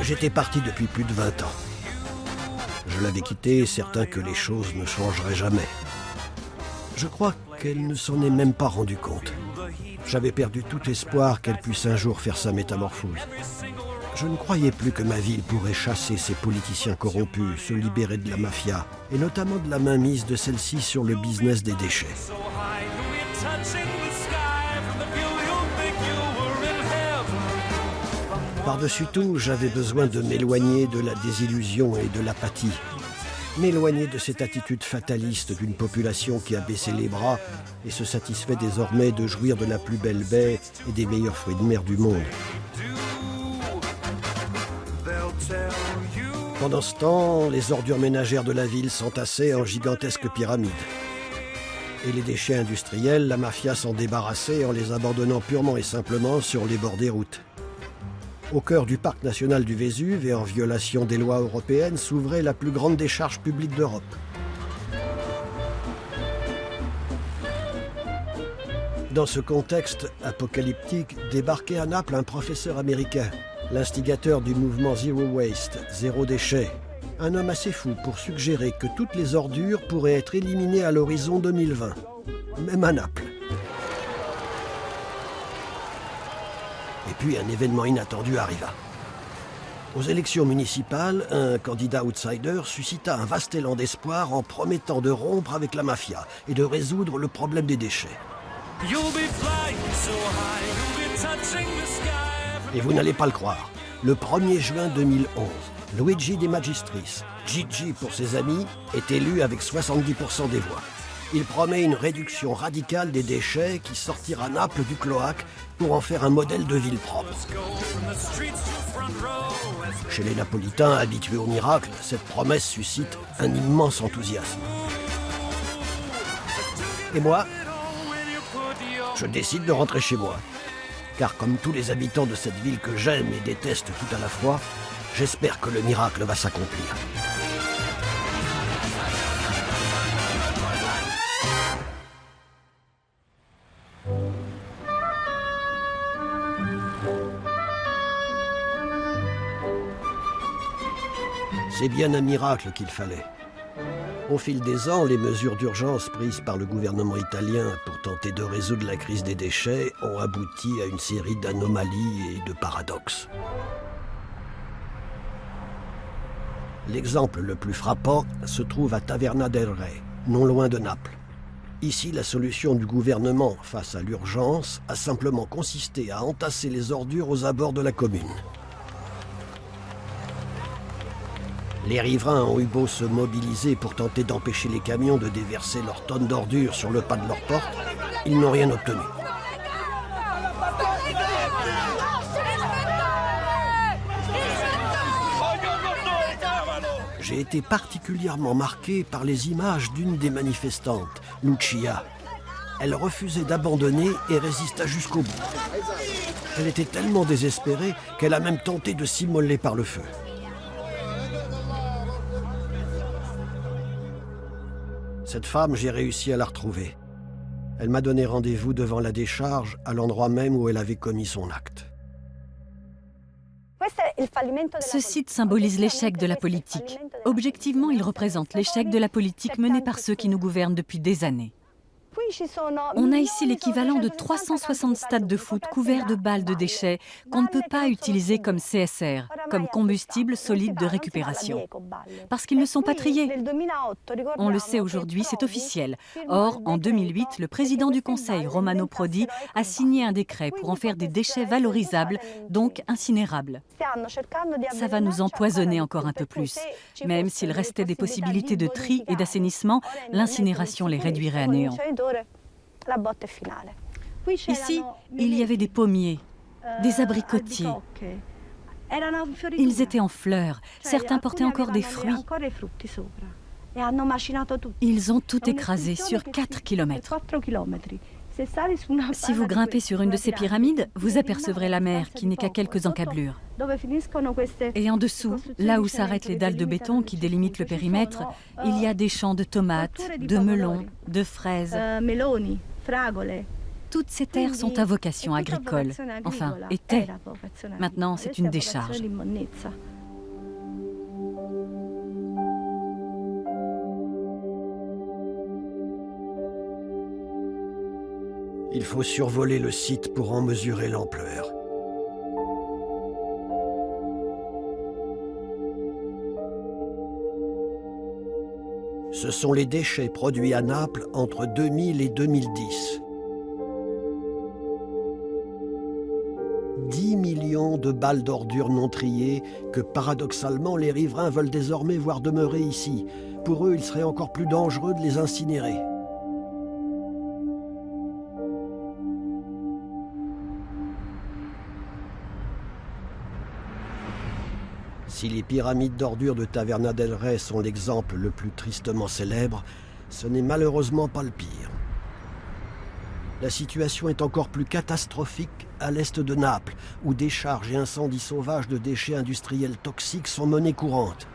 J'étais parti depuis plus de 20 ans. Je l'avais quittée, certain que les choses ne changeraient jamais. Je crois qu'elle ne s'en est même pas rendue compte. J'avais perdu tout espoir qu'elle puisse un jour faire sa métamorphose. Je ne croyais plus que ma ville pourrait chasser ces politiciens corrompus, se libérer de la mafia, et notamment de la mainmise de celle-ci sur le business des déchets. Par-dessus tout, j'avais besoin de m'éloigner de la désillusion et de l'apathie. M'éloigner de cette attitude fataliste d'une population qui a baissé les bras et se satisfait désormais de jouir de la plus belle baie et des meilleurs fruits de mer du monde. Pendant ce temps, les ordures ménagères de la ville s'entassaient en gigantesques pyramides. Et les déchets industriels, la mafia s'en débarrassait en les abandonnant purement et simplement sur les bords des routes. Au cœur du parc national du Vésuve et en violation des lois européennes s'ouvrait la plus grande décharge publique d'Europe. Dans ce contexte apocalyptique, débarquait à Naples un professeur américain, l'instigateur du mouvement Zero Waste, zéro déchet. Un homme assez fou pour suggérer que toutes les ordures pourraient être éliminées à l'horizon 2020, même à Naples. Et puis un événement inattendu arriva. Aux élections municipales, un candidat outsider suscita un vaste élan d'espoir en promettant de rompre avec la mafia et de résoudre le problème des déchets. Et vous n'allez pas le croire, le 1er juin 2011, Luigi De Magistris, Gigi pour ses amis, est élu avec 70% des voix. Il promet une réduction radicale des déchets qui sortira Naples du cloaque pour en faire un modèle de ville propre. Chez les Napolitains habitués au miracle, cette promesse suscite un immense enthousiasme. Et moi, je décide de rentrer chez moi. Car comme tous les habitants de cette ville que j'aime et déteste tout à la fois, j'espère que le miracle va s'accomplir. C'est bien un miracle qu'il fallait. Au fil des ans, les mesures d'urgence prises par le gouvernement italien pour tenter de résoudre la crise des déchets ont abouti à une série d'anomalies et de paradoxes. L'exemple le plus frappant se trouve à Taverna del Re, non loin de Naples. Ici, la solution du gouvernement face à l'urgence a simplement consisté à entasser les ordures aux abords de la commune. Les riverains ont eu beau se mobiliser pour tenter d'empêcher les camions de déverser leurs tonnes d'ordures sur le pas de leur porte, ils n'ont rien obtenu. J'ai été particulièrement marqué par les images d'une des manifestantes, Lucia. Elle refusait d'abandonner et résista jusqu'au bout. Elle était tellement désespérée qu'elle a même tenté de s'immoler par le feu. Cette femme, j'ai réussi à la retrouver. Elle m'a donné rendez-vous devant la décharge, à l'endroit même où elle avait commis son acte. Ce site symbolise l'échec de la politique. Objectivement, il représente l'échec de la politique menée par ceux qui nous gouvernent depuis des années. On a ici l'équivalent de 360 stades de foot couverts de balles de déchets qu'on ne peut pas utiliser comme CSR, comme combustible solide de récupération, parce qu'ils ne sont pas triés. On le sait aujourd'hui, c'est officiel. Or, en 2008, le président du Conseil, Romano Prodi, a signé un décret pour en faire des déchets valorisables, donc incinérables. Ça va nous empoisonner encore un peu plus. Même s'il restait des possibilités de tri et d'assainissement, l'incinération les réduirait à néant. Ici, il y avait des pommiers, des abricotiers. Ils étaient en fleurs, certains portaient encore des fruits. Ils ont tout écrasé sur 4 kilomètres. Si vous grimpez sur une de ces pyramides, vous apercevrez la mer qui n'est qu'à quelques encablures. Et en dessous, là où s'arrêtent les dalles de béton qui délimitent le périmètre, il y a des champs de tomates, de melons, de fraises. Toutes ces terres sont à vocation agricole. Enfin, étaient. Maintenant, c'est une décharge. Il faut survoler le site pour en mesurer l'ampleur. Ce sont les déchets produits à Naples entre 2000 et 2010. 10 millions de balles d'ordures non triées que, paradoxalement, les riverains veulent désormais voir demeurer ici. Pour eux, il serait encore plus dangereux de les incinérer. Si les pyramides d'ordures de Taverna del Rey sont l'exemple le plus tristement célèbre, ce n'est malheureusement pas le pire. La situation est encore plus catastrophique à l'est de Naples, où décharges et incendies sauvages de déchets industriels toxiques sont monnaie courante.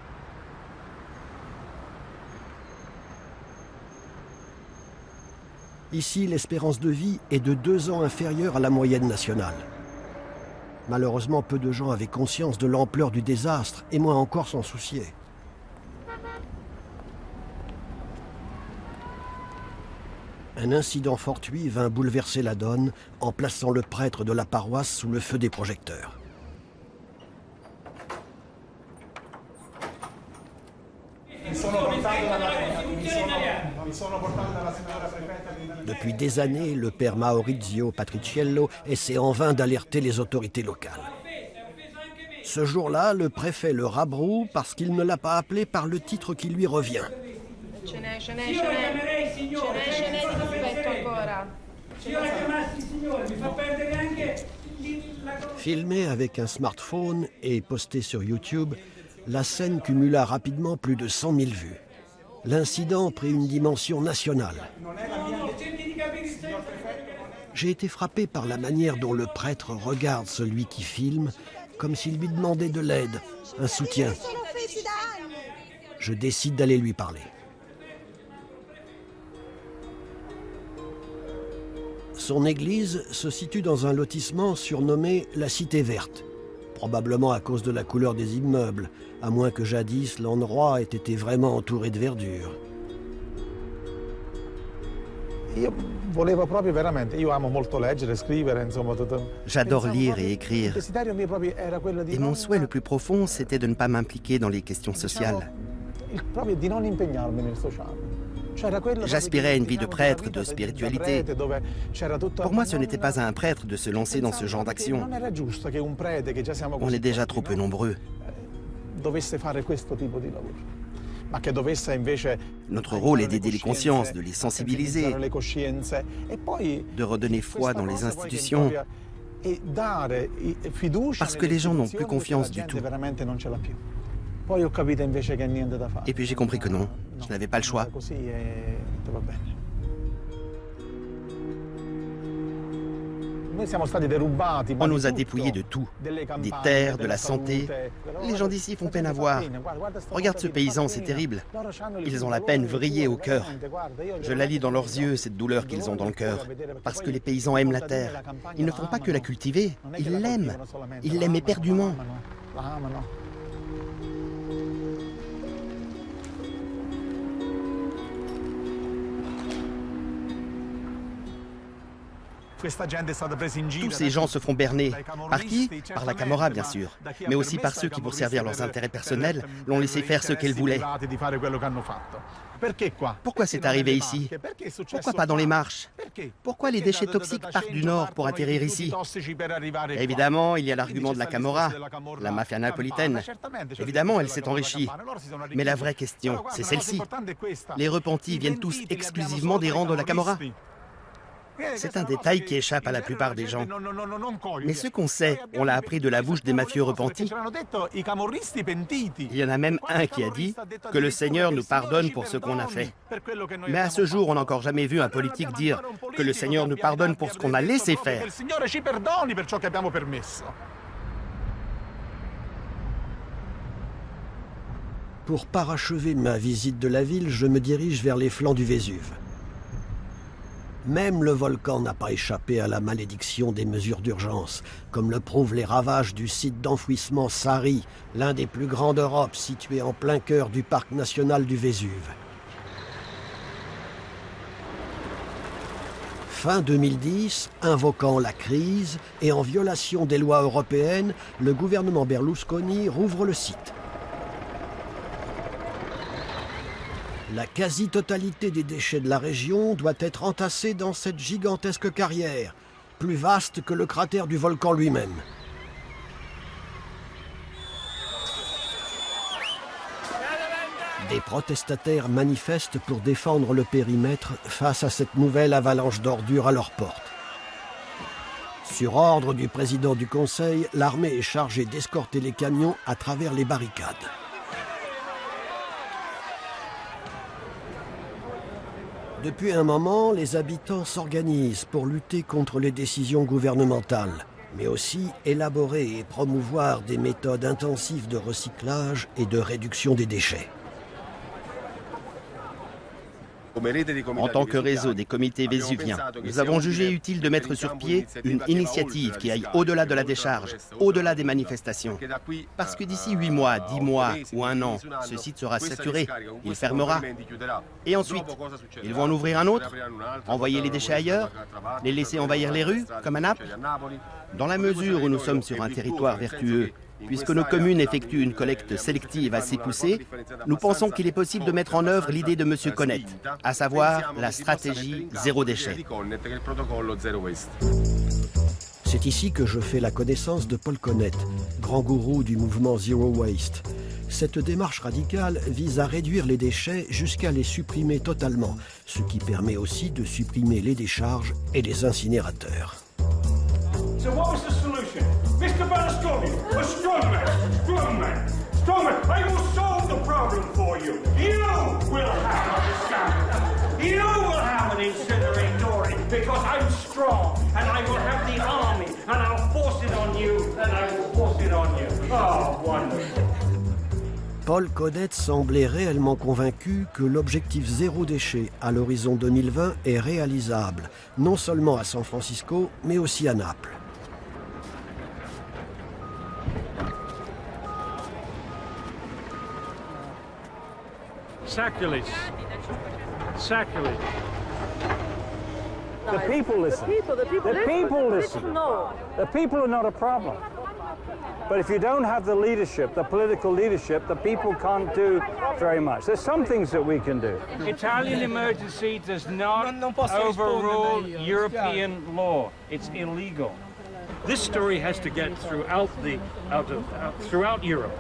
Ici, l'espérance de vie est de 2 ans inférieure à la moyenne nationale. Malheureusement, peu de gens avaient conscience de l'ampleur du désastre, et moins encore s'en souciaient. Un incident fortuit vint bouleverser la donne en plaçant le prêtre de la paroisse sous le feu des projecteurs. Depuis des années, le père Maurizio Patriciello essaie en vain d'alerter les autorités locales. Ce jour-là, le préfet le rabroue parce qu'il ne l'a pas appelé par le titre qui lui revient. Filmé avec un smartphone et posté sur YouTube, la scène cumula rapidement plus de 100 000 vues. L'incident prit une dimension nationale. J'ai été frappé par la manière dont le prêtre regarde celui qui filme, comme s'il lui demandait de l'aide, un soutien. Je décide d'aller lui parler. Son église se situe dans un lotissement surnommé la Cité Verte, probablement à cause de la couleur des immeubles, à moins que jadis l'endroit ait été vraiment entouré de verdure. J'adore lire et écrire. Et mon souhait le plus profond, c'était de ne pas m'impliquer dans les questions sociales. J'aspirais à une vie de prêtre, de spiritualité. Pour moi, ce n'était pas à un prêtre de se lancer dans ce genre d'action. On est déjà trop peu nombreux. Notre rôle est d'aider les consciences, de les sensibiliser, de redonner foi dans les institutions, parce que les gens n'ont plus confiance du tout. Et puis j'ai compris que non, je n'avais pas le choix. On nous a dépouillés de tout, des terres, de la santé. Les gens d'ici font peine à voir. Regarde ce paysan, c'est terrible. Ils ont la peine vrillée au cœur. Je la lis dans leurs yeux, cette douleur qu'ils ont dans le cœur. Parce que les paysans aiment la terre. Ils ne font pas que la cultiver, ils l'aiment. Ils l'aiment éperdument. Tous ces gens se font berner. Par qui? Par la Camorra, bien sûr. Mais aussi par ceux qui, pour servir leurs intérêts personnels, l'ont laissé faire ce qu'elle voulait. Pourquoi c'est arrivé ici? Pourquoi pas dans les marches? Pourquoi les déchets toxiques partent du nord pour atterrir ici? Évidemment, il y a l'argument de la Camorra, la mafia napolitaine. Évidemment, elle s'est enrichie. Mais la vraie question, c'est celle-ci. Les repentis viennent tous exclusivement des rangs de la Camorra. C'est un détail qui échappe à la plupart des gens. Mais ce qu'on sait, on l'a appris de la bouche des mafieux repentis. Il y en a même un qui a dit que le Seigneur nous pardonne pour ce qu'on a fait. Mais à ce jour, on n'a encore jamais vu un politique dire que le Seigneur nous pardonne pour ce qu'on a laissé faire. Pour parachever ma visite de la ville, je me dirige vers les flancs du Vésuve. Même le volcan n'a pas échappé à la malédiction des mesures d'urgence, comme le prouvent les ravages du site d'enfouissement Sari, l'un des plus grands d'Europe, situé en plein cœur du parc national du Vésuve. Fin 2010, invoquant la crise et en violation des lois européennes, le gouvernement Berlusconi rouvre le site. La quasi-totalité des déchets de la région doit être entassée dans cette gigantesque carrière, plus vaste que le cratère du volcan lui-même. Des protestataires manifestent pour défendre le périmètre face à cette nouvelle avalanche d'ordures à leurs portes. Sur ordre du président du Conseil, l'armée est chargée d'escorter les camions à travers les barricades. Depuis un moment, les habitants s'organisent pour lutter contre les décisions gouvernementales, mais aussi élaborer et promouvoir des méthodes intensives de recyclage et de réduction des déchets. En tant que réseau des comités vésuviens, nous avons jugé utile de mettre sur pied une initiative qui aille au-delà de la décharge, au-delà des manifestations. Parce que d'ici 8 mois, 10 mois ou 1 an, ce site sera saturé, il fermera. Et ensuite, ils vont en ouvrir un autre, envoyer les déchets ailleurs, les laisser envahir les rues, comme à Naples. Dans la mesure où nous sommes sur un territoire vertueux, puisque nos communes effectuent une collecte sélective assez poussée, nous pensons qu'il est possible de mettre en œuvre l'idée de M. Connet, à savoir la stratégie zéro déchet. C'est ici que je fais la connaissance de Paul Connet, grand gourou du mouvement Zero Waste. Cette démarche radicale vise à réduire les déchets jusqu'à les supprimer totalement, ce qui permet aussi de supprimer les décharges et les incinérateurs. So what was the solution? Mr. Berlusconi, a strong man. I will solve the problem for you. You will have a discount. You will have an incinerator because I'm strong and I will have the army and I'll force it on you and I will force it on you. Oh, wonderful. Paul Connet semblait réellement convaincu que l'objectif zéro déchet à l'horizon 2020 est réalisable, non seulement à San Francisco, mais aussi à Naples. Sacrilege. Sacrilege. The people listen. The people listen. The people are not a problem. But if you don't have the leadership, the political leadership, the people can't do very much. There's some things that we can do. Italian emergency does not overrule European law. It's illegal. This story has to get throughout Europe,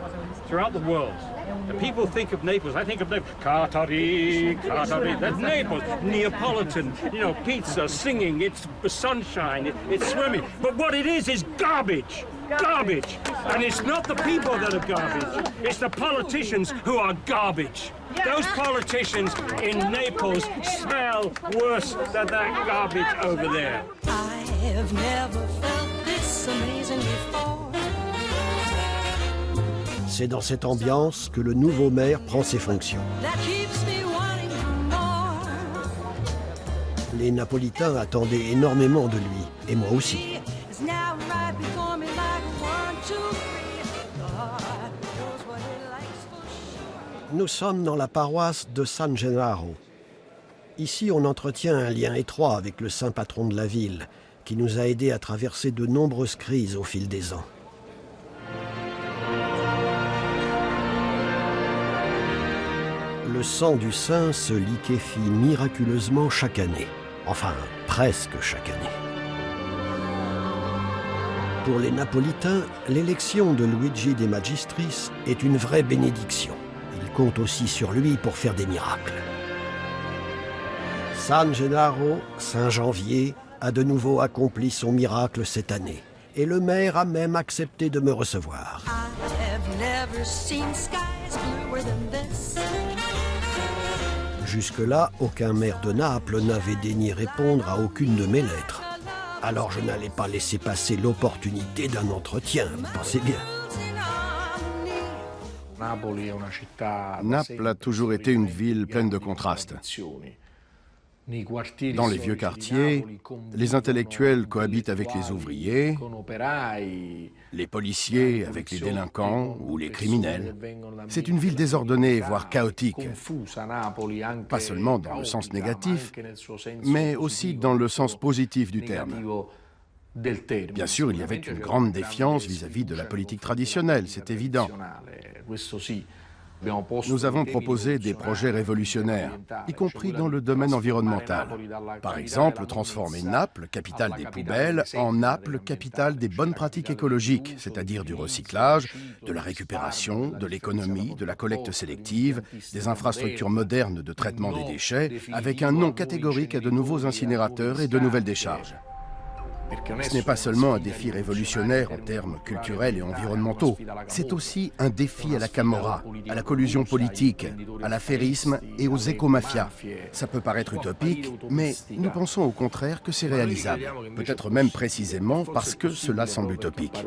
throughout the world. The people think of Naples. I think of Naples. Cartari, Cartari. That's Naples. Neapolitan. You know, pizza, singing. It's sunshine. It's swimming. But what it is garbage. Garbage. And it's not the people that are garbage. It's the politicians who are garbage. Those politicians in Naples smell worse than that garbage over there. I have never felt this amazing before. C'est dans cette ambiance que le nouveau maire prend ses fonctions. Les Napolitains attendaient énormément de lui, et moi aussi. Nous sommes dans la paroisse de San Gennaro. Ici, on entretient un lien étroit avec le saint patron de la ville, qui nous a aidés à traverser de nombreuses crises au fil des ans. Le sang du saint se liquéfie miraculeusement chaque année. Enfin, presque chaque année. Pour les Napolitains, l'élection de Luigi De Magistris est une vraie bénédiction. Ils comptent aussi sur lui pour faire des miracles. San Gennaro, Saint Janvier, a de nouveau accompli son miracle cette année. Et le maire a même accepté de me recevoir. Jusque-là, aucun maire de Naples n'avait daigné répondre à aucune de mes lettres. Alors je n'allais pas laisser passer l'opportunité d'un entretien, vous pensez bien. Naples a toujours été une ville pleine de contrastes. Dans les vieux quartiers, les intellectuels cohabitent avec les ouvriers, les policiers avec les délinquants ou les criminels. C'est une ville désordonnée, voire chaotique. Pas seulement dans le sens négatif, mais aussi dans le sens positif du terme. Bien sûr, il y avait une grande défiance vis-à-vis de la politique traditionnelle, c'est évident. Nous avons proposé des projets révolutionnaires, y compris dans le domaine environnemental. Par exemple, transformer Naples, capitale des poubelles, en Naples, capitale des bonnes pratiques écologiques, c'est-à-dire du recyclage, de la récupération, de l'économie, de la collecte sélective, des infrastructures modernes de traitement des déchets, avec un non catégorique à de nouveaux incinérateurs et de nouvelles décharges. Ce n'est pas seulement un défi révolutionnaire en termes culturels et environnementaux, c'est aussi un défi à la camorra, à la collusion politique, à l'affairisme et aux écomafias. Ça peut paraître utopique, mais nous pensons au contraire que c'est réalisable, peut-être même précisément parce que cela semble utopique.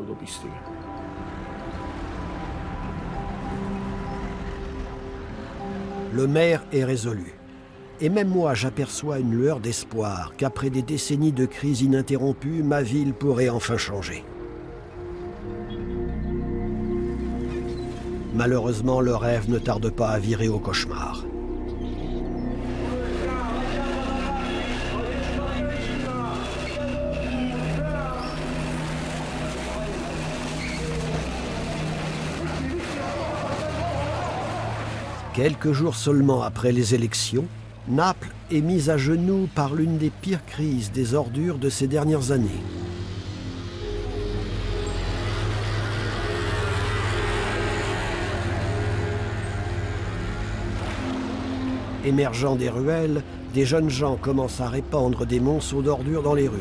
Le maire est résolu. Et même moi, j'aperçois une lueur d'espoir qu'après des décennies de crise ininterrompue, ma ville pourrait enfin changer. Malheureusement, le rêve ne tarde pas à virer au cauchemar. Quelques jours seulement après les élections, Naples est mise à genoux par l'une des pires crises des ordures de ces dernières années. Émergeant des ruelles, des jeunes gens commencent à répandre des monceaux d'ordures dans les rues.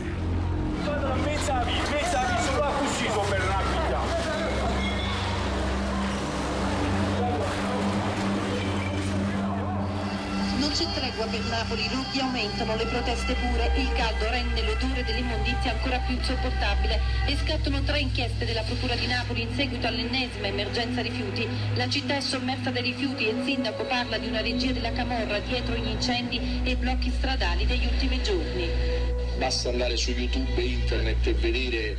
Non c'è tregua per Napoli, i roghi aumentano, le proteste pure, il caldo rende l'odore dell'immondizia ancora più insopportabile e scattano 3 inchieste della Procura di Napoli in seguito all'ennesima emergenza rifiuti. La città è sommersa dai rifiuti e il sindaco parla di una regia della camorra dietro gli incendi e i blocchi stradali degli ultimi giorni. Basta andare su YouTube e internet e vedere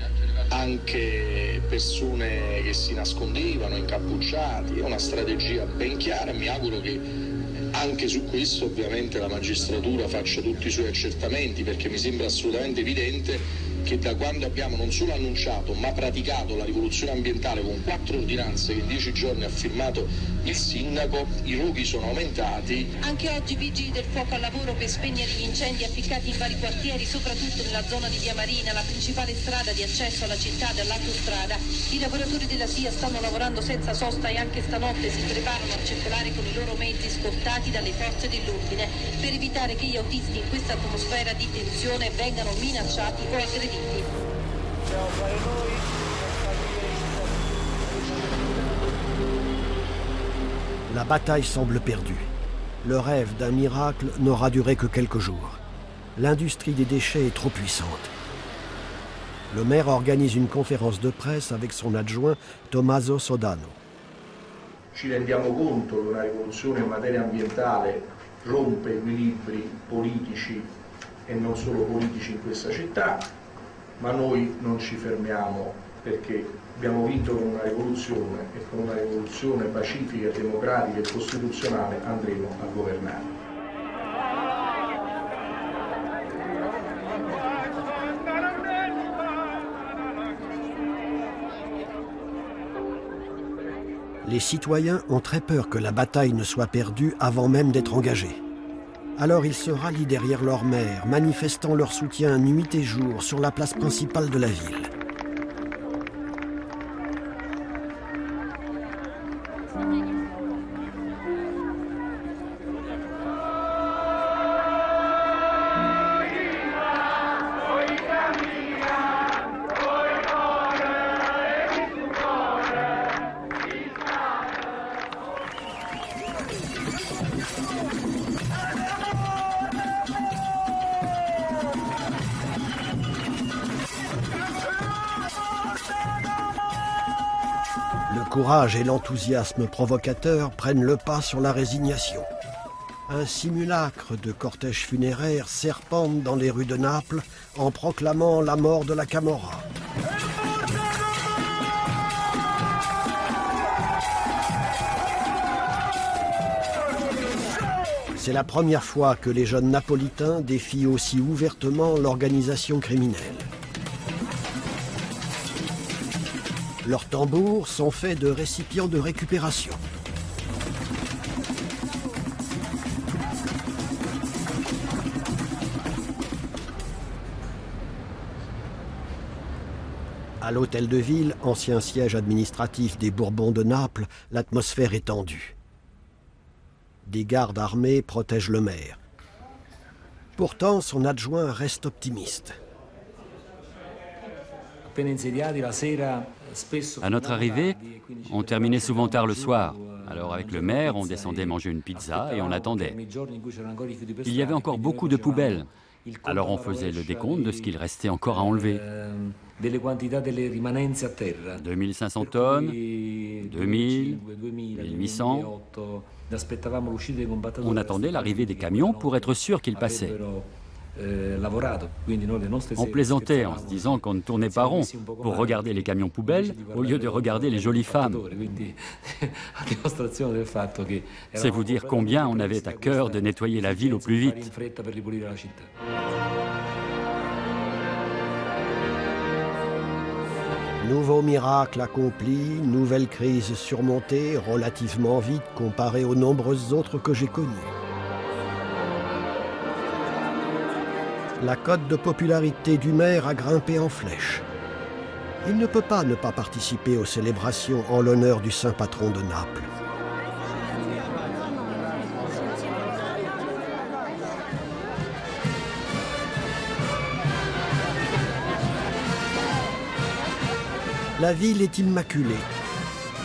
anche persone che si nascondevano, incappucciati, è una strategia ben chiara e mi auguro che anche su questo ovviamente la magistratura faccia tutti i suoi accertamenti, perché mi sembra assolutamente evidente che da quando abbiamo non solo annunciato ma praticato la rivoluzione ambientale con 4 ordinanze che in 10 giorni ha firmato il sindaco, i roghi sono aumentati. Anche oggi vigili del fuoco al lavoro per spegnere gli incendi appiccati in vari quartieri, soprattutto nella zona di Via Marina, la principale strada di accesso alla città dall'autostrada. I lavoratori della SIA stanno lavorando senza sosta e anche stanotte si preparano a circolare con i loro mezzi scortati dalle forze dell'ordine per evitare che gli autisti in questa atmosfera di tensione vengano minacciati o aggrediti. La bataille semble perdue. Le rêve d'un miracle n'aura duré que quelques jours. L'industrie des déchets est trop puissante. Le maire organise une conférence de presse avec son adjoint Tommaso Sodano. Ci rendiamo conto che una rivoluzione in materia ambientale rompe equilibri politici e non solo politici in questa città, ma noi non ci fermiamo perché abbiamo vinto con una rivoluzione e con una rivoluzione pacifica, democratica e costituzionale andremo a governare. Les citoyens ont très peur que la bataille ne soit perdue avant même d'être engagée. Alors ils se rallient derrière leur maire, manifestant leur soutien nuit et jour sur la place principale de la ville. Le courage et l'enthousiasme provocateur prennent le pas sur la résignation. Un simulacre de cortège funéraire serpente dans les rues de Naples en proclamant la mort de la Camorra. C'est la première fois que les jeunes napolitains défient aussi ouvertement l'organisation criminelle. Leurs tambours sont faits de récipients de récupération. À l'hôtel de ville, ancien siège administratif des Bourbons de Naples, l'atmosphère est tendue. Des gardes armés protègent le maire. Pourtant, son adjoint reste optimiste. À notre arrivée, on terminait souvent tard le soir. Alors avec le maire, on descendait manger une pizza et on attendait. Il y avait encore beaucoup de poubelles. Alors on faisait le décompte de ce qu'il restait encore à enlever. 2500 tonnes, 2000, 1800. On attendait l'arrivée des camions pour être sûr qu'ils passaient. On plaisantait en se disant qu'on ne tournait pas rond pour regarder les camions poubelles au lieu de regarder les jolies femmes. C'est vous dire combien on avait à cœur de nettoyer la ville au plus vite. Nouveau miracle accompli, nouvelle crise surmontée relativement vite comparée aux nombreuses autres que j'ai connues. La cote de popularité du maire a grimpé en flèche. Il ne peut pas ne pas participer aux célébrations en l'honneur du saint patron de Naples. La ville est immaculée.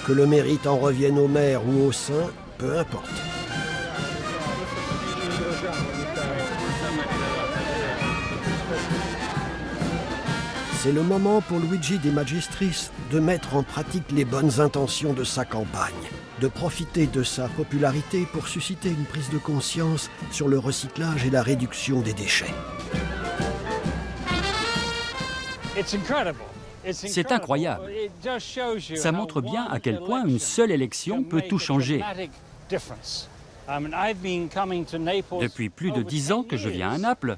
Que le mérite en revienne au maire ou au saint, peu importe. C'est le moment pour Luigi De Magistris de mettre en pratique les bonnes intentions de sa campagne, de profiter de sa popularité pour susciter une prise de conscience sur le recyclage et la réduction des déchets. C'est incroyable. Ça montre bien à quel point une seule élection peut tout changer. Depuis plus de 10 ans que je viens à Naples,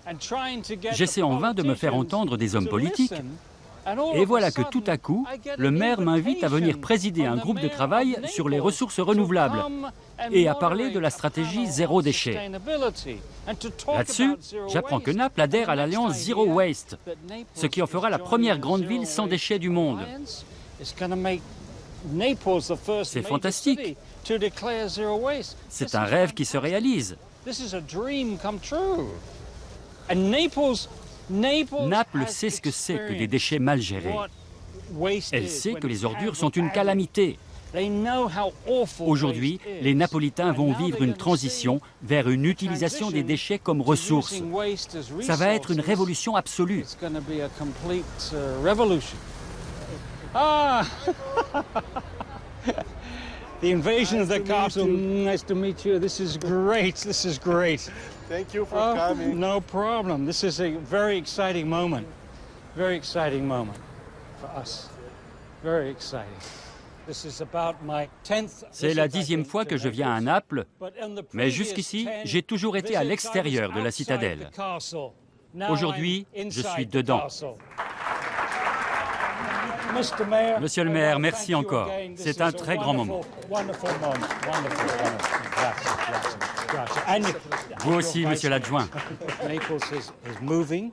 j'essaie en vain de me faire entendre des hommes politiques. Et voilà que tout à coup, le maire m'invite à venir présider un groupe de travail sur les ressources renouvelables et à parler de la stratégie zéro déchet. Là-dessus, j'apprends que Naples adhère à l'alliance Zero Waste, ce qui en fera la première grande ville sans déchets du monde. C'est fantastique. C'est un rêve qui se réalise. Naples sait ce que c'est que des déchets mal gérés. Elle sait que les ordures sont une calamité. Aujourd'hui, les Napolitains vont vivre une transition vers une utilisation des déchets comme ressource. Ça va être une révolution absolue. The invasion of the castle. Nice to meet you. This is great. This is great. Thank you for coming. No problem. This is a very exciting moment. Very exciting moment for us. Very exciting. This is about my 10th. C'est la 10e fois que je viens à Naples, mais jusqu'ici, j'ai toujours été à l'extérieur de la citadelle. Aujourd'hui, je suis dedans. Monsieur le maire, merci encore. C'est un très grand moment. Vous aussi, monsieur l'adjoint.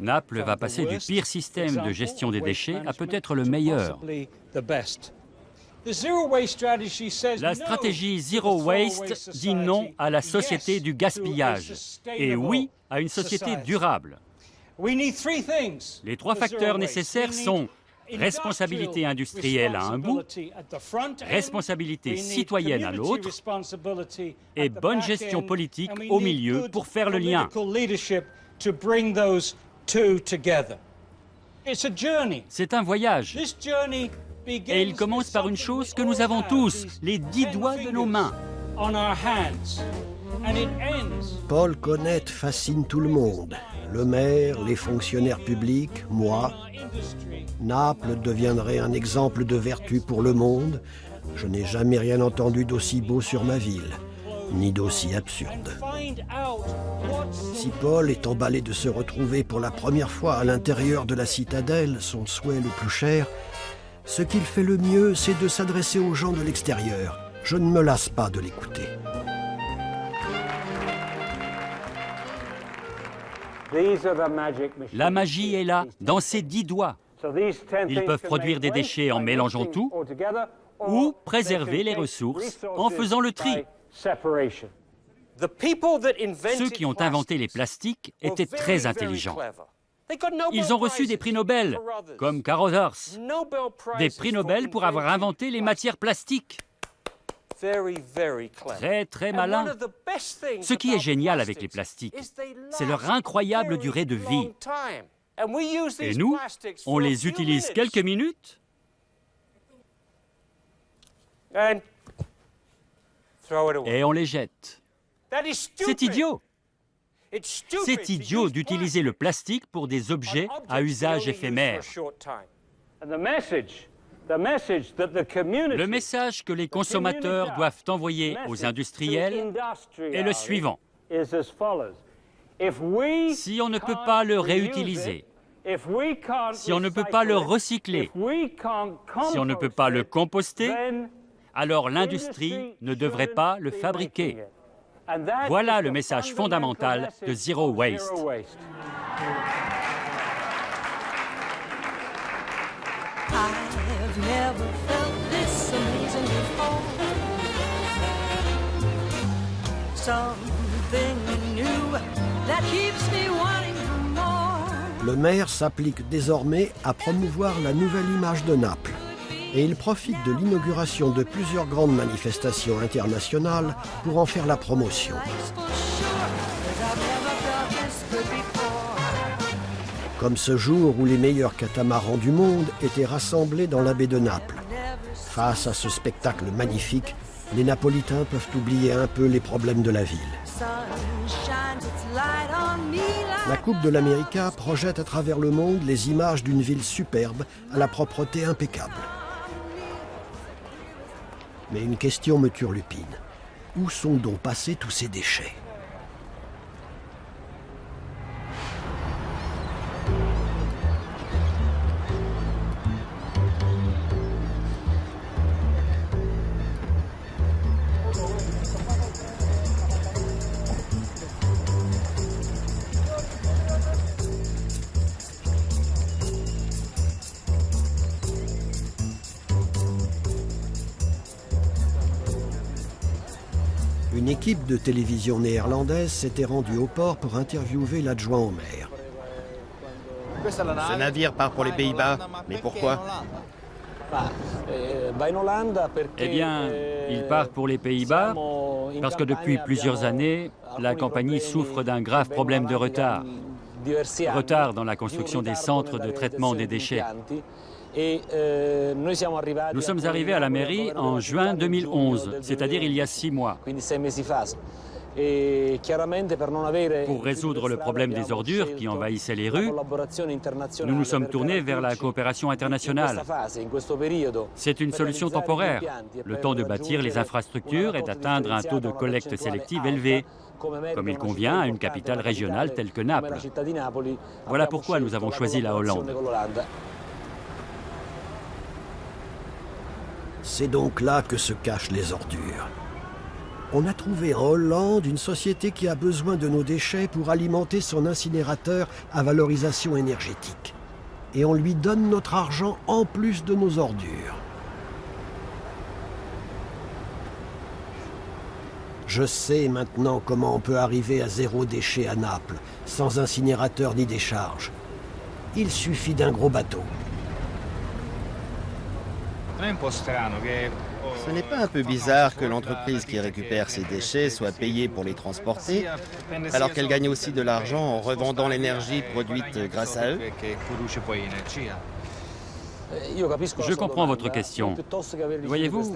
Naples va passer du pire système de gestion des déchets à peut-être le meilleur. La stratégie Zero Waste dit non à la société du gaspillage et oui à une société durable. Les 3 facteurs nécessaires sont responsabilité industrielle à un bout, responsabilité citoyenne à l'autre et bonne gestion politique au milieu pour faire le lien. C'est un voyage. Et il commence par une chose que nous avons tous, les 10 doigts de nos mains. Paul Connet fascine tout le monde. Le maire, les fonctionnaires publics, moi. Naples deviendrait un exemple de vertu pour le monde. Je n'ai jamais rien entendu d'aussi beau sur ma ville, ni d'aussi absurde. Si Paul est emballé de se retrouver pour la première fois à l'intérieur de la citadelle, son souhait le plus cher, ce qu'il fait le mieux, c'est de s'adresser aux gens de l'extérieur. Je ne me lasse pas de l'écouter. La magie est là, dans ces 10 doigts. Ils peuvent produire des déchets en mélangeant tout ou préserver les ressources en faisant le tri. Ceux qui ont inventé les plastiques étaient très intelligents. Ils ont reçu des prix Nobel, comme Carothers, des prix Nobel pour avoir inventé les matières plastiques. Très, très malin. Ce qui est génial avec les plastiques, c'est leur incroyable durée de vie. Et nous, on les utilise quelques minutes et on les jette. C'est idiot. C'est idiot d'utiliser le plastique pour des objets à usage éphémère. Le message que les consommateurs doivent envoyer aux industriels est le suivant. Si on ne peut pas le réutiliser, si on ne peut pas le recycler, si on ne peut pas le composter, alors l'industrie ne devrait pas le fabriquer. Voilà le message fondamental de Zero Waste. I've never felt this amazing before. Something new that keeps me wanting more. Le maire s'applique désormais à promouvoir la nouvelle image de Naples. Et il profite de l'inauguration de plusieurs grandes manifestations internationales pour en faire la promotion. Comme ce jour où les meilleurs catamarans du monde étaient rassemblés dans la baie de Naples. Face à ce spectacle magnifique, les Napolitains peuvent oublier un peu les problèmes de la ville. La Coupe de l'América projette à travers le monde les images d'une ville superbe à la propreté impeccable. Mais une question me turlupine. Où sont donc passés tous ces déchets ? Une équipe de télévision néerlandaise s'était rendue au port pour interviewer l'adjoint au maire. Ce navire part pour les Pays-Bas, mais pourquoi? Eh bien, il part pour les Pays-Bas parce que depuis plusieurs années, la compagnie souffre d'un grave problème de retard. Retard dans la construction des centres de traitement des déchets. Nous sommes arrivés à la mairie en juin 2011, c'est-à-dire il y a 6 mois. Pour résoudre le problème des ordures qui envahissaient les rues, nous nous sommes tournés vers la coopération internationale. C'est une solution temporaire, le temps de bâtir les infrastructures et d'atteindre un taux de collecte sélective élevé, comme il convient à une capitale régionale telle que Naples. Voilà pourquoi nous avons choisi la Hollande. C'est donc là que se cachent les ordures. On a trouvé en Hollande une société qui a besoin de nos déchets pour alimenter son incinérateur à valorisation énergétique. Et on lui donne notre argent en plus de nos ordures. Je sais maintenant comment on peut arriver à 0 déchet à Naples, sans incinérateur ni décharge. Il suffit d'un gros bateau. Ce n'est pas un peu bizarre que l'entreprise qui récupère ces déchets soit payée pour les transporter, alors qu'elle gagne aussi de l'argent en revendant l'énergie produite grâce à eux? Je comprends votre question. Voyez-vous,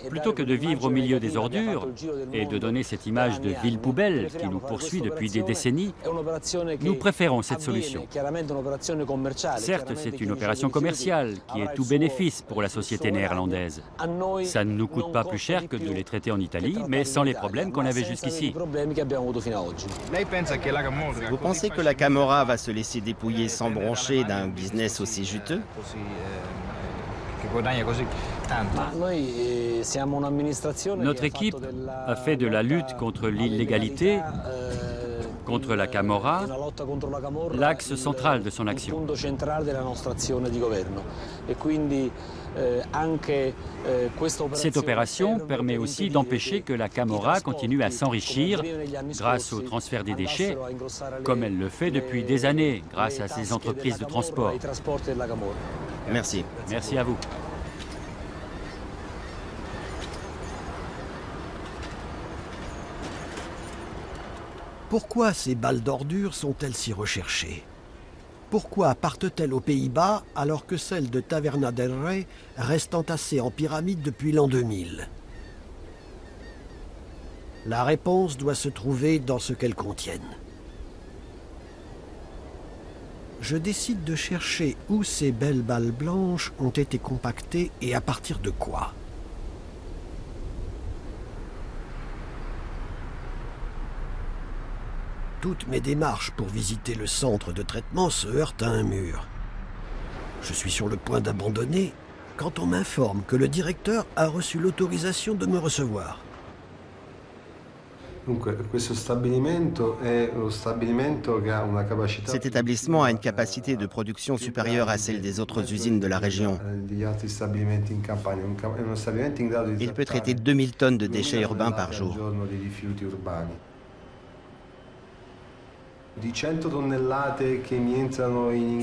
plutôt que de vivre au milieu des ordures et de donner cette image de ville poubelle qui nous poursuit depuis des décennies, nous préférons cette solution. Certes, c'est une opération commerciale qui est tout bénéfice pour la société néerlandaise. Ça ne nous coûte pas plus cher que de les traiter en Italie, mais sans les problèmes qu'on avait jusqu'ici. Vous pensez que la Camorra va se laisser dépouiller sans broncher d'un business aussi juteux? Notre équipe a fait de la lutte contre l'illégalité, contre la Camorra, l'axe central de son action. Cette opération permet aussi d'empêcher que la Camorra continue à s'enrichir grâce au transfert des déchets, comme elle le fait depuis des années grâce à ses entreprises de transport. Merci. Merci à vous. Pourquoi ces balles d'ordures sont-elles si recherchées? Pourquoi partent-elles aux Pays-Bas alors que celles de Taverna del Rey restent entassées en pyramide depuis l'an 2000? La réponse doit se trouver dans ce qu'elles contiennent. Je décide de chercher où ces belles balles blanches ont été compactées et à partir de quoi. Toutes mes démarches pour visiter le centre de traitement se heurtent à un mur. Je suis sur le point d'abandonner quand on m'informe que le directeur a reçu l'autorisation de me recevoir. Cet établissement a une capacité de production supérieure à celle des autres usines de la région. Il peut traiter 2000 tonnes de déchets urbains par jour.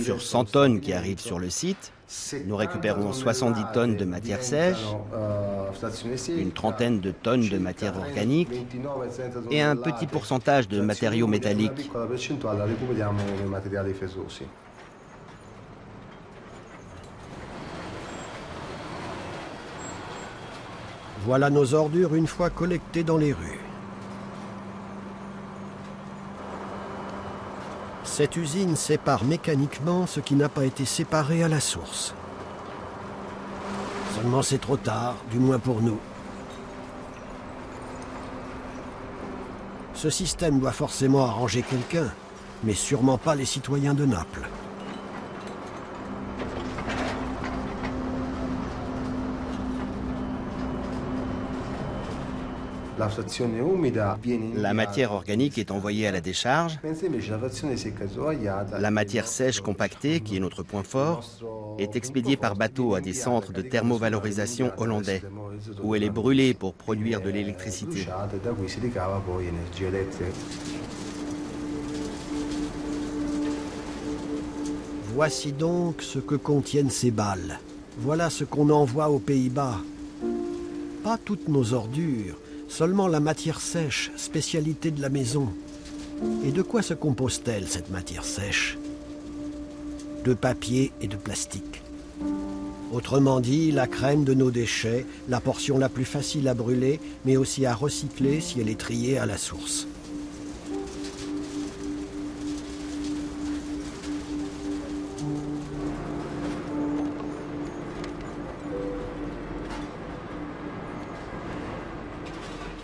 Sur 100 tonnes qui arrivent sur le site, nous récupérons 70 tonnes de matière sèche, une trentaine de tonnes de matière organique et un petit pourcentage de matériaux métalliques. Voilà nos ordures une fois collectées dans les rues. Cette usine sépare mécaniquement ce qui n'a pas été séparé à la source. Seulement c'est trop tard, du moins pour nous. Ce système doit forcément arranger quelqu'un, mais sûrement pas les citoyens de Naples. La matière organique est envoyée à la décharge. La matière sèche compactée, qui est notre point fort, est expédiée par bateau à des centres de thermovalorisation hollandais, où elle est brûlée pour produire de l'électricité. Voici donc ce que contiennent ces balles. Voilà ce qu'on envoie aux Pays-Bas. Pas toutes nos ordures, seulement la matière sèche, spécialité de la maison. Et de quoi se compose-t-elle, cette matière sèche? De papier et de plastique. Autrement dit, la crème de nos déchets, la portion la plus facile à brûler, mais aussi à recycler si elle est triée à la source.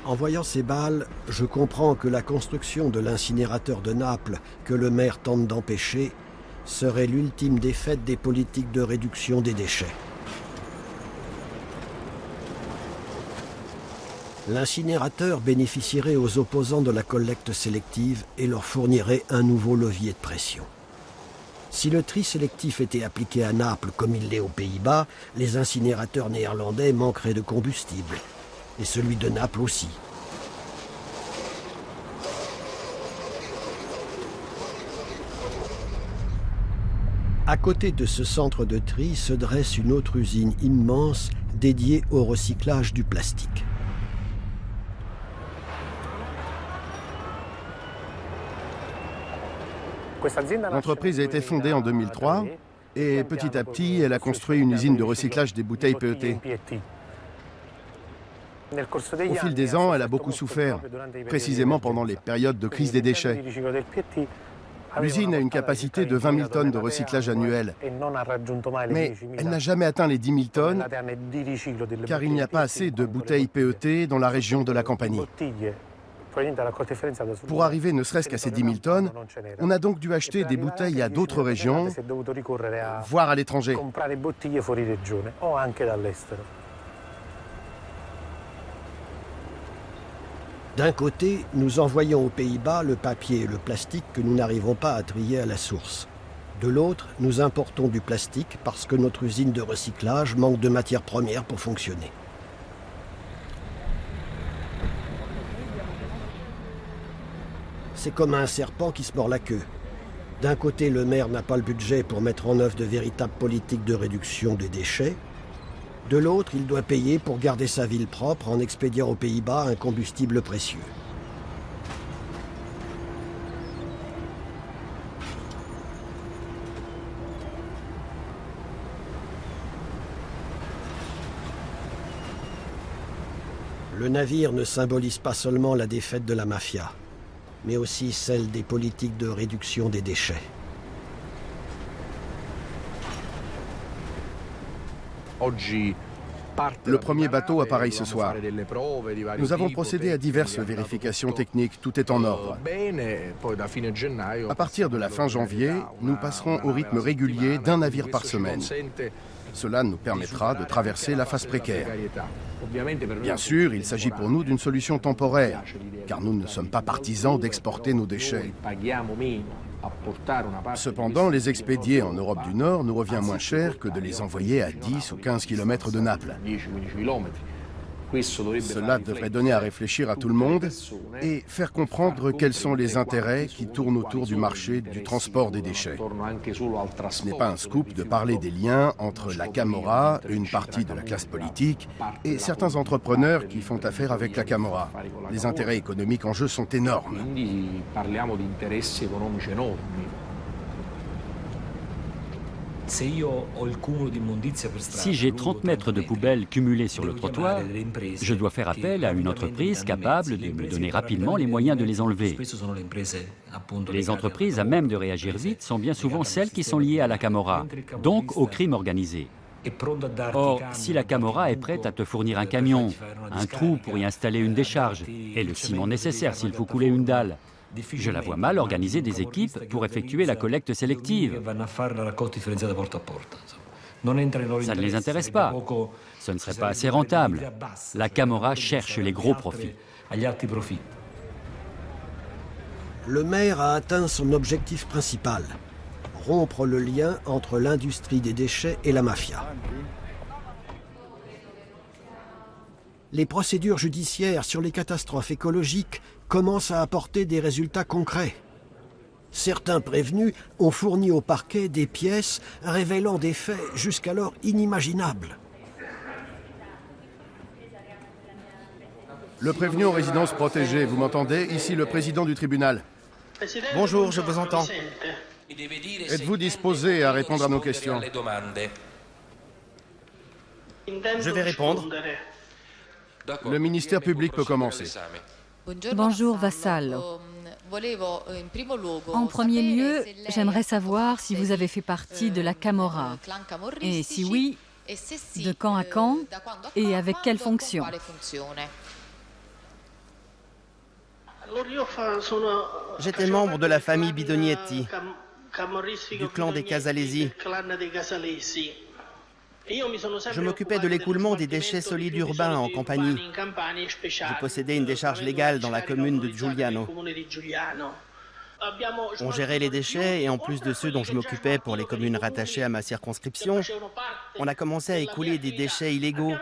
En voyant ces balles, je comprends que la construction de l'incinérateur de Naples, que le maire tente d'empêcher, serait l'ultime défaite des politiques de réduction des déchets. L'incinérateur bénéficierait aux opposants de la collecte sélective et leur fournirait un nouveau levier de pression. Si le tri sélectif était appliqué à Naples comme il l'est aux Pays-Bas, les incinérateurs néerlandais manqueraient de combustible. Et celui de Naples aussi. À côté de ce centre de tri se dresse une autre usine immense dédiée au recyclage du plastique. L'entreprise a été fondée en 2003 Et petit à petit, elle a construit une usine de recyclage des bouteilles PET. Au fil des ans, elle a beaucoup souffert, précisément pendant les périodes de crise des déchets. L'usine a une capacité de 20 000 tonnes de recyclage annuel, mais elle n'a jamais atteint les 10 000 tonnes car il n'y a pas assez de bouteilles PET dans la région de la Campanie. Pour arriver ne serait-ce qu'à ces 10 000 tonnes, on a donc dû acheter des bouteilles à d'autres régions, voire à l'étranger. D'un côté, nous envoyons aux Pays-Bas le papier et le plastique que nous n'arrivons pas à trier à la source. De l'autre, nous importons du plastique parce que notre usine de recyclage manque de matières premières pour fonctionner. C'est comme un serpent qui se mord la queue. D'un côté, le maire n'a pas le budget pour mettre en œuvre de véritables politiques de réduction des déchets. De l'autre, il doit payer pour garder sa ville propre en expédiant aux Pays-Bas un combustible précieux. Le navire ne symbolise pas seulement la défaite de la mafia, mais aussi celle des politiques de réduction des déchets. Le premier bateau apparaît ce soir. Nous avons procédé à diverses vérifications techniques, tout est en ordre. À partir de la fin janvier, nous passerons au rythme régulier d'un navire par semaine. Cela nous permettra de traverser la phase précaire. Bien sûr, il s'agit pour nous d'une solution temporaire, car nous ne sommes pas partisans d'exporter nos déchets. Cependant, les expédier en Europe du Nord nous revient moins cher que de les envoyer à 10 ou 15 km de Naples. Cela devrait donner à réfléchir à tout le monde et faire comprendre quels sont les intérêts qui tournent autour du marché du transport des déchets. Ce n'est pas un scoop de parler des liens entre la Camorra, une partie de la classe politique, et certains entrepreneurs qui font affaire avec la Camorra. Les intérêts économiques en jeu sont énormes. Si j'ai 30 mètres de poubelles cumulées sur le trottoir, je dois faire appel à une entreprise capable de me donner rapidement les moyens de les enlever. Les entreprises à même de réagir vite sont bien souvent celles qui sont liées à la Camorra, donc au crime organisé. Or, si la Camorra est prête à te fournir un camion, un trou pour y installer une décharge et le ciment nécessaire s'il faut couler une dalle, je la vois mal organiser des équipes pour effectuer la collecte sélective. Ça ne les intéresse pas. Ce ne serait pas assez rentable. La Camorra cherche les gros profits. Le maire a atteint son objectif principal, rompre le lien entre l'industrie des déchets et la mafia. Les procédures judiciaires sur les catastrophes écologiques commencent à apporter des résultats concrets. Certains prévenus ont fourni au parquet des pièces révélant des faits jusqu'alors inimaginables. Le prévenu en résidence protégée, vous m'entendez? Ici le président du tribunal. Bonjour, je vous entends. Êtes-vous disposé à répondre à nos questions? Je vais répondre. Le ministère public peut commencer. Bonjour, Vassallo. En premier lieu, j'aimerais savoir si vous avez fait partie de la Camorra. Et si oui, de quand à quand et avec quelle fonction? J'étais membre de la famille Bidognetti, du clan des Casalesi. Je m'occupais de l'écoulement des déchets solides urbains en Campanie. Je possédais une décharge légale dans la commune de Giuliano. On gérait les déchets et en plus de ceux dont je m'occupais pour les communes rattachées à ma circonscription, on a commencé à écouler des déchets illégaux,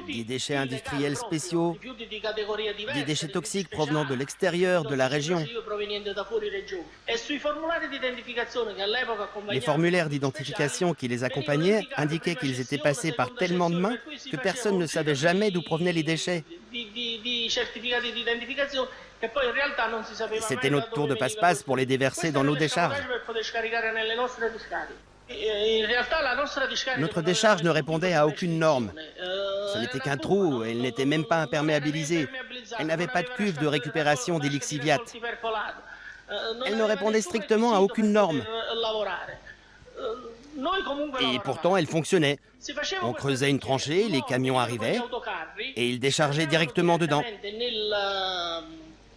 des déchets industriels spéciaux, des déchets toxiques provenant de l'extérieur de la région. Les formulaires d'identification qui les accompagnaient indiquaient qu'ils étaient passés par tellement de mains que personne ne savait jamais d'où provenaient les déchets. C'était notre tour de passe-passe pour les déverser dans nos décharges. Notre décharge ne répondait à aucune norme. Ce n'était qu'un trou et elle n'était même pas imperméabilisée. Elle n'avait pas de cuve de récupération des lixiviates. Elle ne répondait strictement à aucune norme. Et pourtant, elle fonctionnait. On creusait une tranchée, les camions arrivaient et ils déchargeaient directement dedans.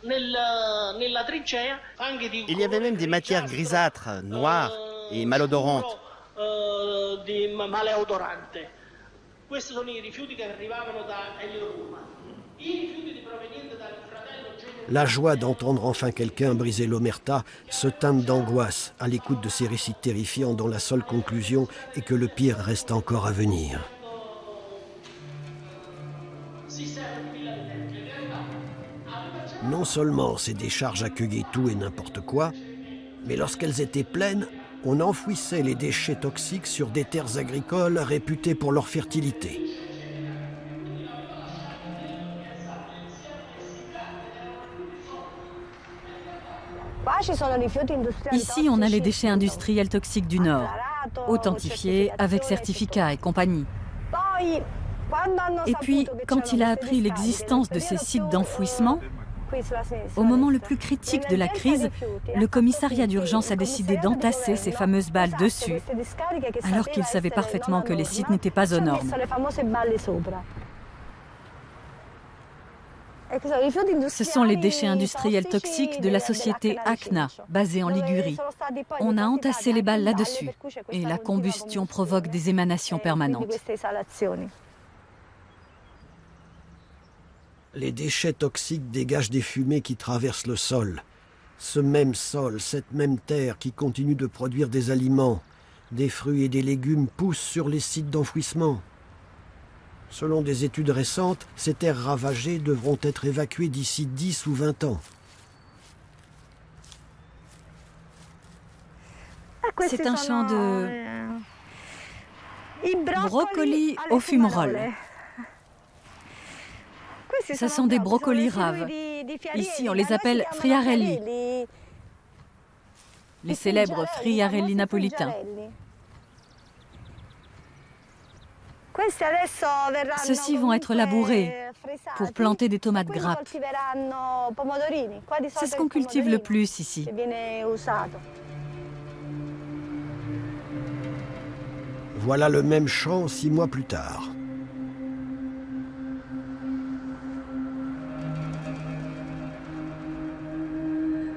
Il y avait même des matières grisâtres, noires et malodorantes. La joie d'entendre enfin quelqu'un briser l'omerta se teinte d'angoisse à l'écoute de ces récits terrifiants dont la seule conclusion est que le pire reste encore à venir. Non seulement ces décharges accueillaient tout et n'importe quoi, mais lorsqu'elles étaient pleines, on enfouissait les déchets toxiques sur des terres agricoles réputées pour leur fertilité. Ici, on a les déchets industriels toxiques du Nord, authentifiés avec certificat et compagnie. Et puis, quand il a appris l'existence de ces sites d'enfouissement, au moment le plus critique de la crise, le commissariat d'urgence a décidé d'entasser ces fameuses balles dessus, alors qu'il savait parfaitement que les sites n'étaient pas aux normes. Ce sont les déchets industriels toxiques de la société ACNA, basée en Ligurie. On a entassé les balles là-dessus et la combustion provoque des émanations permanentes. Les déchets toxiques dégagent des fumées qui traversent le sol. Ce même sol, cette même terre qui continue de produire des aliments, des fruits et des légumes poussent sur les sites d'enfouissement. Selon des études récentes, ces terres ravagées devront être évacuées d'ici 10 ou 20 ans. C'est un champ de brocolis au fumerol. Ce sont des brocolis raves. Ici, on les appelle friarelli, les célèbres friarelli napolitains. Ceux-ci vont être labourés pour planter des tomates grappes. C'est ce qu'on cultive le plus ici. Voilà le même champ 6 mois plus tard.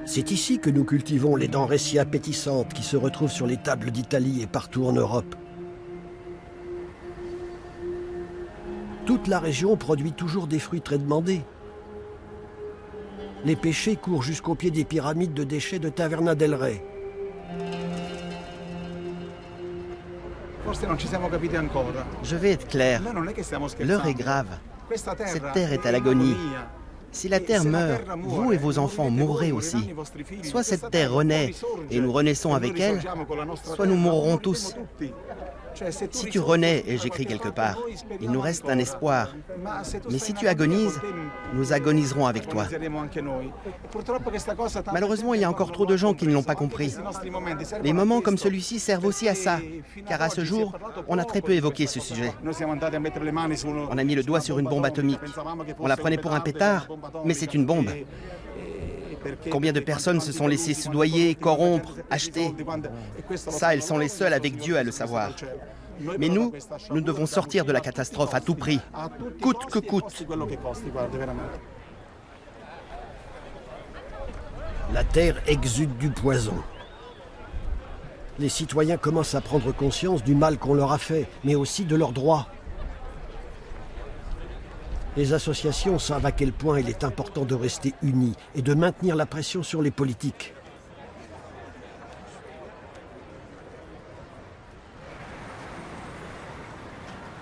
C'est ici que nous cultivons les denrées si appétissantes qui se retrouvent sur les tables d'Italie et partout en Europe. Toute la région produit toujours des fruits très demandés. Les pêchés courent jusqu'au pied des pyramides de déchets de Taverna del Re. Je vais être clair. L'heure est grave. Cette terre est à l'agonie. Si la terre meurt, vous et vos enfants mourrez aussi. Soit cette terre renaît et nous renaissons avec elle, soit nous mourrons tous. Si tu renais, et j'écris quelque part, il nous reste un espoir. Mais si tu agonises, nous agoniserons avec toi. Malheureusement, il y a encore trop de gens qui ne l'ont pas compris. Les moments comme celui-ci servent aussi à ça, car à ce jour, on a très peu évoqué ce sujet. On a mis le doigt sur une bombe atomique. On la prenait pour un pétard, mais c'est une bombe. Combien de personnes se sont laissées soudoyer, corrompre, acheter? Ça, elles sont les seules avec Dieu à le savoir. Mais nous devons sortir de la catastrophe à tout prix, coûte que coûte. La terre exude du poison. Les citoyens commencent à prendre conscience du mal qu'on leur a fait, mais aussi de leurs droits. Les associations savent à quel point il est important de rester unis et de maintenir la pression sur les politiques.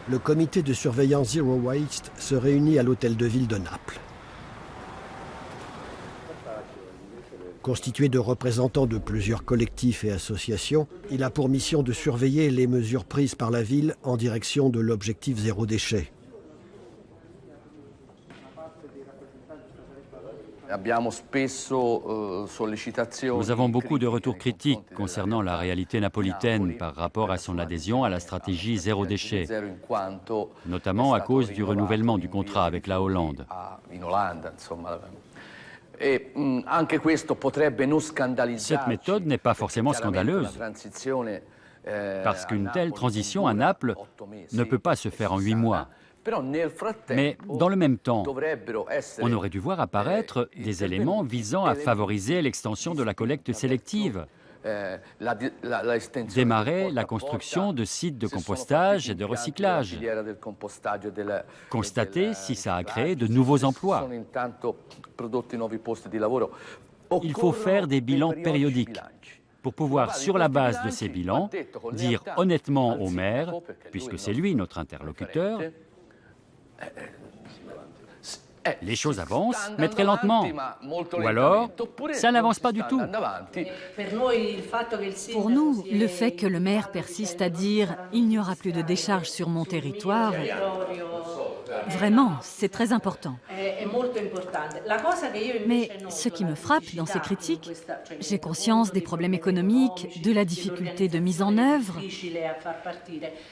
Le comité de surveillance Zero Waste se réunit à l'hôtel de ville de Naples. Constitué de représentants de plusieurs collectifs et associations, il a pour mission de surveiller les mesures prises par la ville en direction de l'objectif zéro déchet. Nous avons beaucoup de retours critiques concernant la réalité napolitaine par rapport à son adhésion à la stratégie zéro déchet, notamment à cause du renouvellement du contrat avec la Hollande. Cette méthode n'est pas forcément scandaleuse, parce qu'une telle transition à Naples ne peut pas se faire en 8 mois. Mais dans le même temps, on aurait dû voir apparaître des éléments visant à favoriser l'extension de la collecte sélective, démarrer la construction de sites de compostage et de recyclage, constater si ça a créé de nouveaux emplois. Il faut faire des bilans périodiques pour pouvoir, sur la base de ces bilans, dire honnêtement au maire, puisque c'est lui notre interlocuteur, les choses avancent, mais très lentement. Ou alors, ça n'avance pas du tout. Pour nous, le fait que le maire persiste à dire « il n'y aura plus de décharge sur mon territoire », vraiment, c'est très important. Mais ce qui me frappe dans ces critiques, j'ai conscience des problèmes économiques, de la difficulté de mise en œuvre,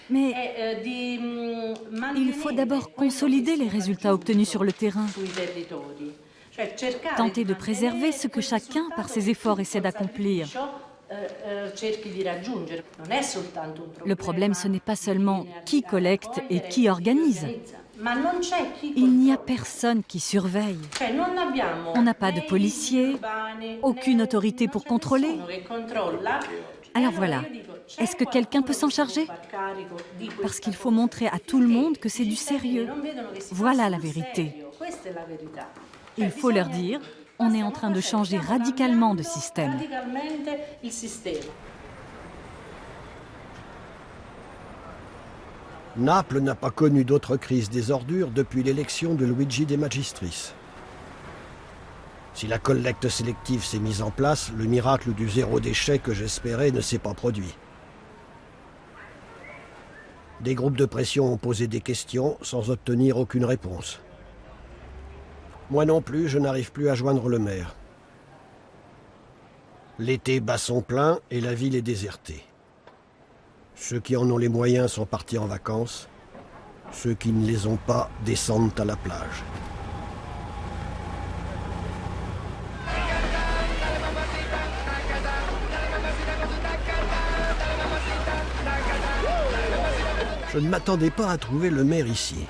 mais il faut d'abord consolider les résultats obtenus sur le terrain, tenter de préserver ce que chacun, par ses efforts, essaie d'accomplir. Le problème, ce n'est pas seulement qui collecte et qui organise. Il n'y a personne qui surveille. On n'a pas de policiers, aucune autorité pour contrôler. Alors voilà, est-ce que quelqu'un peut s'en charger? Parce qu'il faut montrer à tout le monde que c'est du sérieux. Voilà la vérité. Il faut leur dire, on est en train de changer radicalement de système. Naples n'a pas connu d'autre crise des ordures depuis l'élection de Luigi De Magistris. Si la collecte sélective s'est mise en place, le miracle du zéro déchet que j'espérais ne s'est pas produit. Des groupes de pression ont posé des questions sans obtenir aucune réponse. Moi non plus, je n'arrive plus à joindre le maire. L'été bat son plein et la ville est désertée. Ceux qui en ont les moyens sont partis en vacances. Ceux qui ne les ont pas descendent à la plage. Je ne m'attendais pas à trouver le maire ici.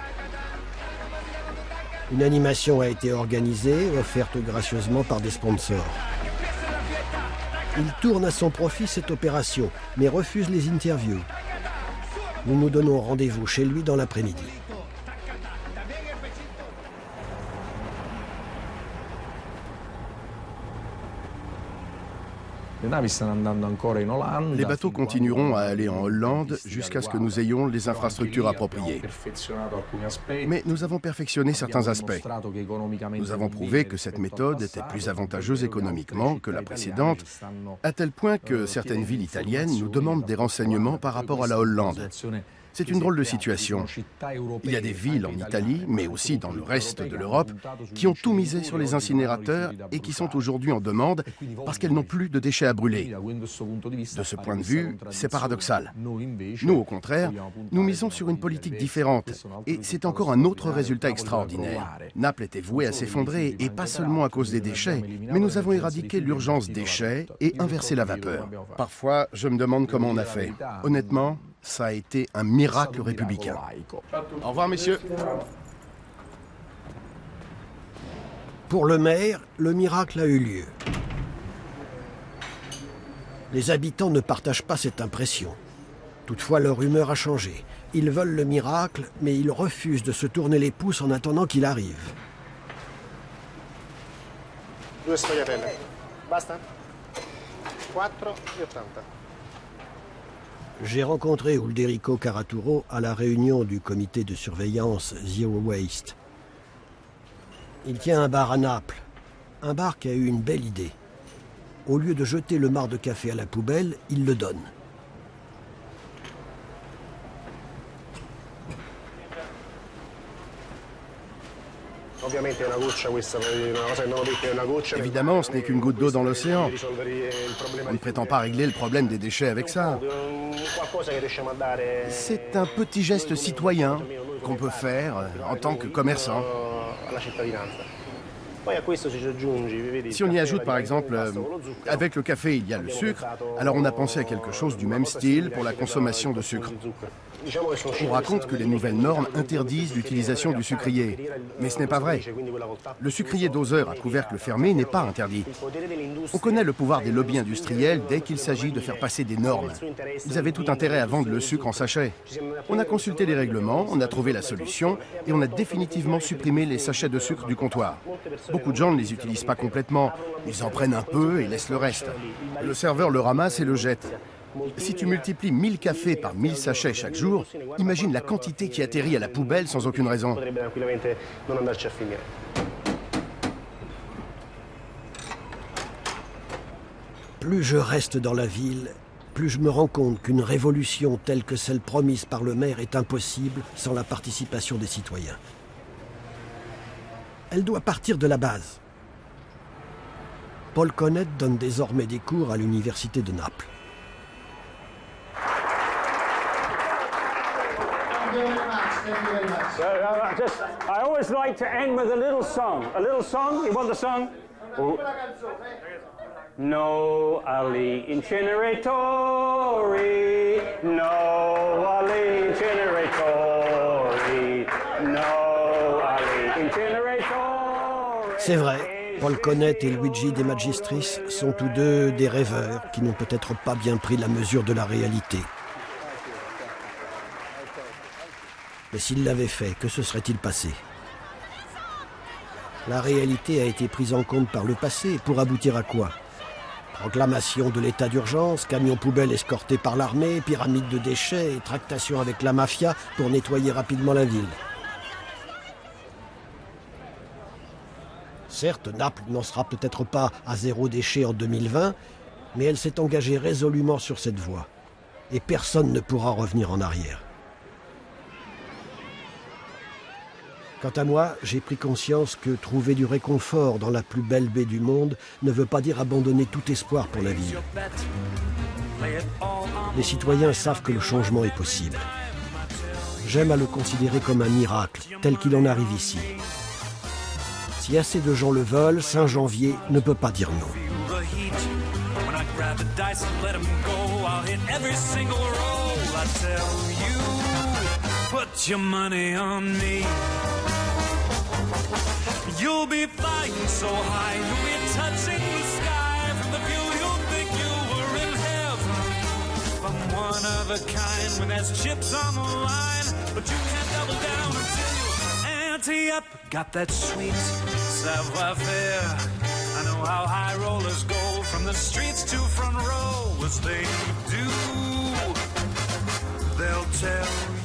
Une animation a été organisée, offerte gracieusement par des sponsors. Il tourne à son profit cette opération, mais refuse les interviews. Nous nous donnons rendez-vous chez lui dans l'après-midi. Les bateaux continueront à aller en Hollande jusqu'à ce que nous ayons les infrastructures appropriées. Mais nous avons perfectionné certains aspects. Nous avons prouvé que cette méthode était plus avantageuse économiquement que la précédente, à tel point que certaines villes italiennes nous demandent des renseignements par rapport à la Hollande. C'est une drôle de situation. Il y a des villes en Italie, mais aussi dans le reste de l'Europe, qui ont tout misé sur les incinérateurs et qui sont aujourd'hui en demande parce qu'elles n'ont plus de déchets à brûler. De ce point de vue, c'est paradoxal. Nous, au contraire, nous misons sur une politique différente. Et c'est encore un autre résultat extraordinaire. Naples était voué à s'effondrer, et pas seulement à cause des déchets, mais nous avons éradiqué l'urgence déchets et inversé la vapeur. Parfois, je me demande comment on a fait. Honnêtement, ça a été un miracle républicain. Au revoir, messieurs. Pour le maire, le miracle a eu lieu. Les habitants ne partagent pas cette impression. Toutefois, leur humeur a changé. Ils veulent le miracle, mais ils refusent de se tourner les pouces en attendant qu'il arrive. Due sfogliatelle. Basta? 4,80. J'ai rencontré Ulderico Caraturo à la réunion du comité de surveillance Zero Waste. Il tient un bar à Naples, un bar qui a eu une belle idée. Au lieu de jeter le marc de café à la poubelle, il le donne. Évidemment, ce n'est qu'une goutte d'eau dans l'océan. On ne prétend pas régler le problème des déchets avec ça. C'est un petit geste citoyen qu'on peut faire en tant que commerçant. Si on y ajoute par exemple, avec le café il y a le sucre, alors on a pensé à quelque chose du même style pour la consommation de sucre. On raconte que les nouvelles normes interdisent l'utilisation du sucrier, mais ce n'est pas vrai. Le sucrier doseur à couvercle fermé n'est pas interdit. On connaît le pouvoir des lobbies industriels dès qu'il s'agit de faire passer des normes. Ils avaient tout intérêt à vendre le sucre en sachet. On a consulté les règlements, on a trouvé la solution et on a définitivement supprimé les sachets de sucre du comptoir. Beaucoup de gens ne les utilisent pas complètement. Ils en prennent un peu et laissent le reste. Le serveur le ramasse et le jette. Si tu multiplies 1000 cafés par 1000 sachets chaque jour, imagine la quantité qui atterrit à la poubelle sans aucune raison. Plus je reste dans la ville, plus je me rends compte qu'une révolution telle que celle promise par le maire est impossible sans la participation des citoyens. Elle doit partir de la base. Paul Connet donne désormais des cours à l'université de Naples. I always like to end with a little song. A little song? You want the song? Oh. No ali incineratori, no ali incineratori, no ali incineratori. C'est vrai, Paul Connet et Luigi De Magistris sont tous deux des rêveurs qui n'ont peut-être pas bien pris la mesure de la réalité. Mais s'il l'avait fait, que se serait-il passé? La réalité a été prise en compte par le passé pour aboutir à quoi? Proclamation de l'état d'urgence, camions poubelles escortés par l'armée, pyramide de déchets et tractation avec la mafia pour nettoyer rapidement la ville. Certes, Naples n'en sera peut-être pas à zéro déchet en 2020, mais elle s'est engagée résolument sur cette voie. Et personne ne pourra revenir en arrière. Quant à moi, j'ai pris conscience que trouver du réconfort dans la plus belle baie du monde ne veut pas dire abandonner tout espoir pour la ville. Les citoyens savent que le changement est possible. J'aime à le considérer comme un miracle, tel qu'il en arrive ici. Si assez de gens le veulent, Saint-Janvier ne peut pas dire non. You'll be flying so high, you'll be touching the sky. From the view you'll think you were in heaven. From one of a kind, when there's chips on the line. But you can't double down until you ante up. Got that sweet savoir-faire. I know how high rollers go from the streets to front row. As they do, they'll tell you